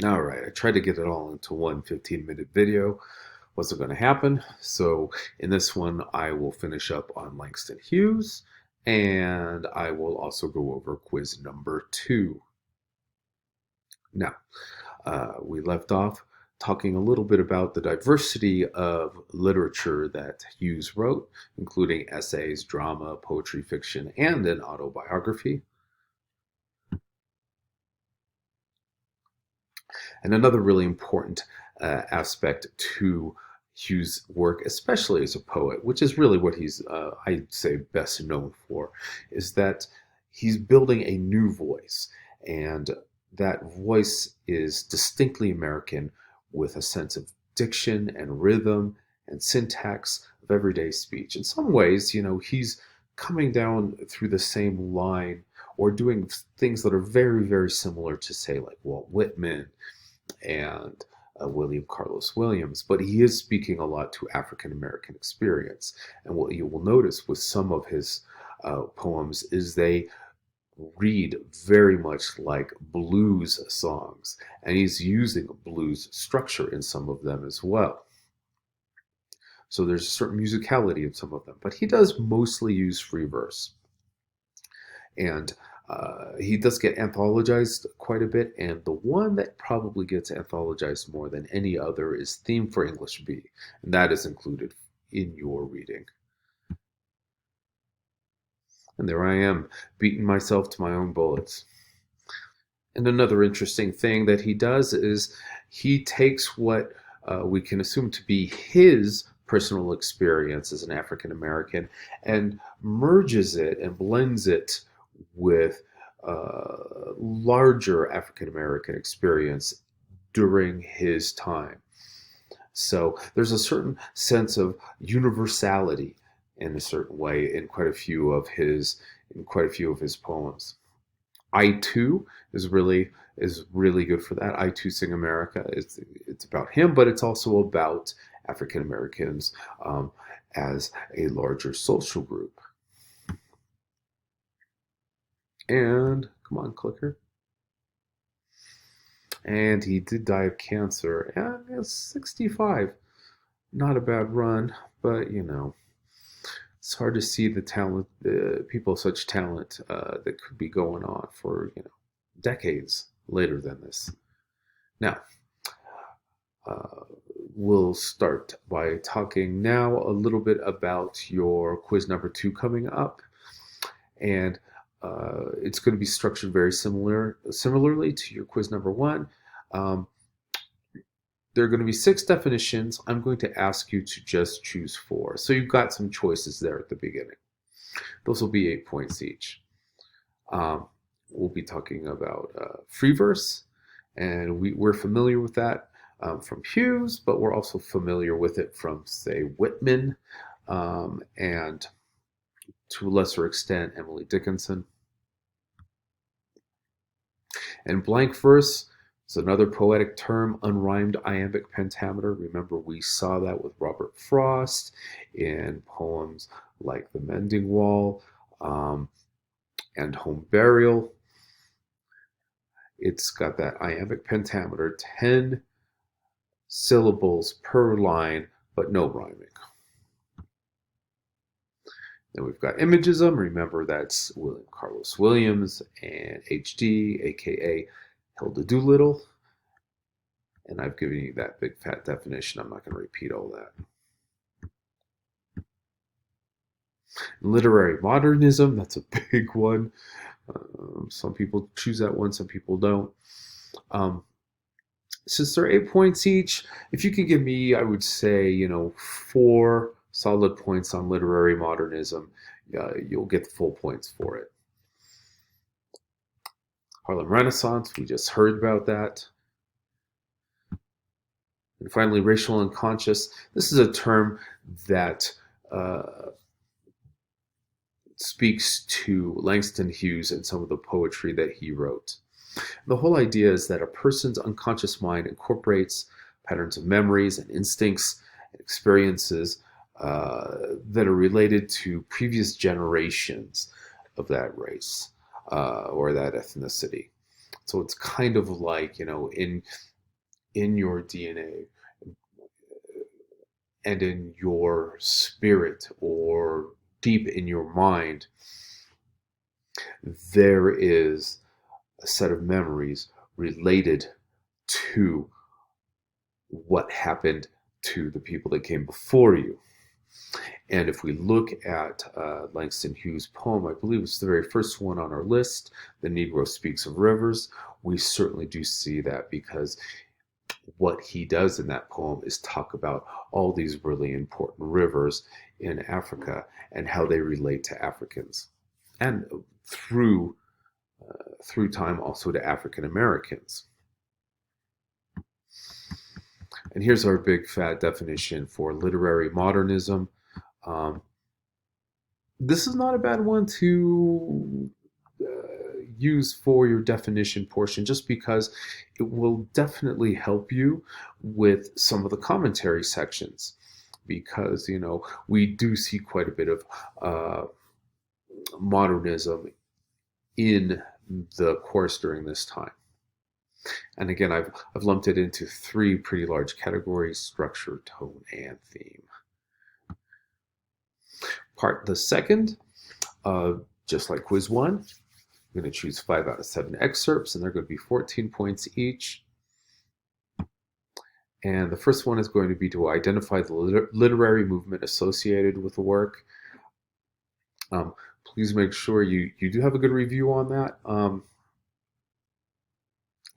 All right, I tried to get it all into one 15-minute video. Wasn't going to happen. So in this one, I will finish up on Langston Hughes, and I will also go over quiz number 2. Now, we left off talking a little bit about the diversity of literature that Hughes wrote, including essays, drama, poetry, fiction, and an autobiography. And another really important aspect to Hughes' work, especially as a poet, which is really what he's, I'd say, best known for, is that he's building a new voice. And that voice is distinctly American with a sense of diction and rhythm and syntax of everyday speech. In some ways, he's coming down through the same line or doing things that are very, very similar to, say, like Walt Whitman and William Carlos Williams, but he is speaking a lot to African American experience. And what you will notice with some of his poems is they read very much like blues songs, and he's using a blues structure in some of them as well. So there's a certain musicality in some of them, but he does mostly use free verse. And he does get anthologized quite a bit, and the one that probably gets anthologized more than any other is Theme for English B, and that is included in your reading. And there I am, beating myself to my own bullets. And another interesting thing that he does is he takes what we can assume to be his personal experience as an African American and merges it and blends it with larger African American experience during his time. So there's a certain sense of universality in a certain way in quite a few of his poems. I too is really good for that. I too sing America. It's about him, but it's also about African Americans as a larger social group. And come on, clicker. And he did die of cancer at 65. Not a bad run, but it's hard to see the talent, people of such talent that could be going on for decades later than this. Now, we'll start by talking now a little bit about your quiz number 2 coming up, and it's going to be structured very similarly to your quiz number 1. There are going to be 6 definitions. I'm going to ask you to just choose 4. So you've got some choices there at the beginning. Those will be 8 points each. We'll be talking about free verse, and we're familiar with that from Hughes, but we're also familiar with it from, say, Whitman, and to a lesser extent, Emily Dickinson. And blank verse is another poetic term, unrhymed iambic pentameter. Remember, we saw that with Robert Frost in poems like The Mending Wall and Home Burial. It's got that iambic pentameter, 10 syllables per line, but no rhyming. Then we've got imagism. Remember, that's William Carlos Williams and H.D., aka Hilda Doolittle. And I've given you that big fat definition. I'm not going to repeat all that. Literary modernism, that's a big one. Some people choose that one, some people don't. Since they're 8 points each, if you can give me, I would say, 4 solid points on literary modernism, you'll get the full points for it. Harlem Renaissance, we just heard about that. And finally, racial unconscious. This is a term that speaks to Langston Hughes and some of the poetry that he wrote. The whole idea is that a person's unconscious mind incorporates patterns of memories and instincts and experiences that are related to previous generations of that race or that ethnicity. So it's kind of like, in your DNA and in your spirit or deep in your mind, there is a set of memories related to what happened to the people that came before you. And if we look at Langston Hughes' poem, I believe it's the very first one on our list, The Negro Speaks of Rivers, we certainly do see that, because what he does in that poem is talk about all these really important rivers in Africa and how they relate to Africans, and through time also to African Americans. And here's our big fat definition for literary modernism. Um, this is not a bad one to use for your definition portion, just because it will definitely help you with some of the commentary sections, because we do see quite a bit of modernism in the course during this time. And again, I've lumped it into three pretty large categories: structure, tone, and theme. Part the second, just like quiz one, I'm going to choose 5 out of 7 excerpts, and they're going to be 14 points each. And the first one is going to be to identify the literary movement associated with the work. Please make sure you do have a good review on that.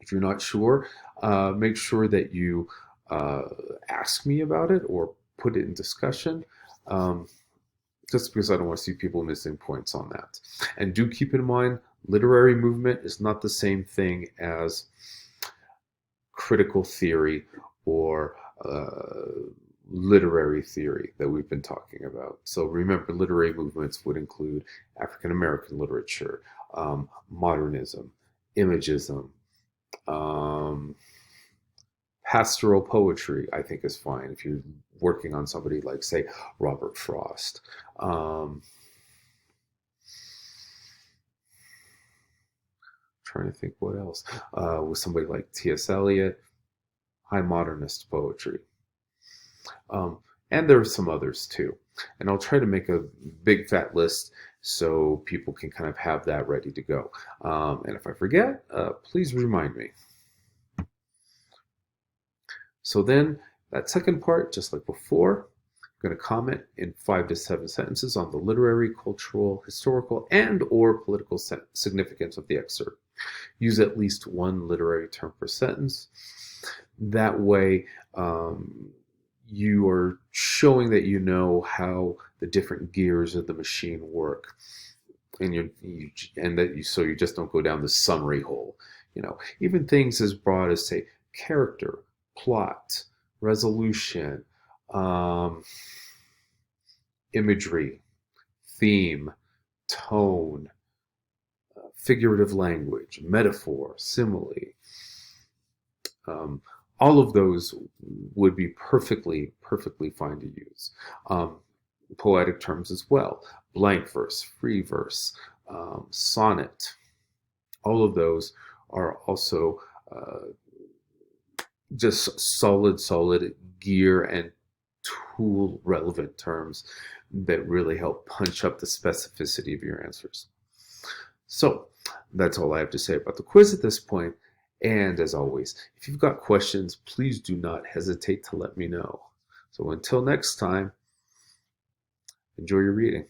If you're not sure, make sure that you ask me about it or put it in discussion, just because I don't want to see people missing points on that. And do keep in mind, literary movement is not the same thing as critical theory or literary theory that we've been talking about. So remember, literary movements would include African American literature, modernism, imagism, pastoral poetry, I think, is fine if you're working on somebody like, say, Robert Frost. Trying to think what else. With somebody like T.S. Eliot, high modernist poetry. And there are some others too. And I'll try to make a big fat list so people can kind of have that ready to go. And if I forget, please remind me. So then that second part, just like before, I'm going to comment in 5 to 7 sentences on the literary, cultural, historical, and or political significance of the excerpt. Use at least one literary term per sentence. That way, you are showing that you know how the different gears of the machine work, and so you just don't go down the summary hole. Even things as broad as, say, character, plot, resolution, imagery, theme, tone, figurative language, metaphor, simile. All of those would be perfectly fine to use. Poetic terms as well: blank verse, free verse, sonnet. All of those are also just solid gear and tool relevant terms that really help punch up the specificity of your answers. So that's all I have to say about the quiz at this point. And as always, if you've got questions, please do not hesitate to let me know. So until next time, enjoy your reading.